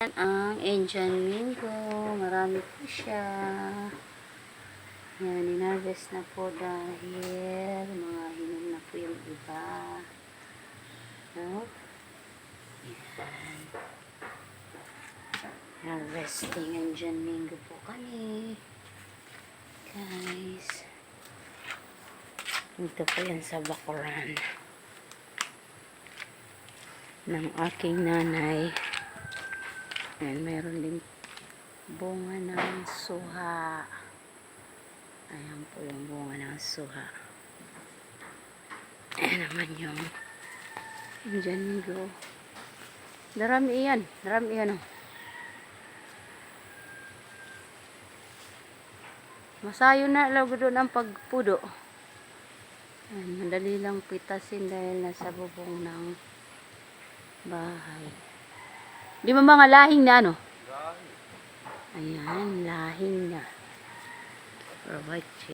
Yan ang Indian Mango. Marami po siya. Yan, inarvest na po dahil mga hinom na po yung iba. No? Yan. Harvesting Indian Mango po kami. Guys. Ito po yan sa bakuran ng aking nanay. Ayan, meron din bunga ng suha. Ayan po yung bunga ng suha. Ayan naman yung Indian Mango. Darami yan. Darami yan. Oh. Masayo na lang doon ang pagpudo. Ayan, madali lang pitasin dahil nasa bubong ng bahay. Di ba mga lahing na ano? Ayan, lahing na. For watching.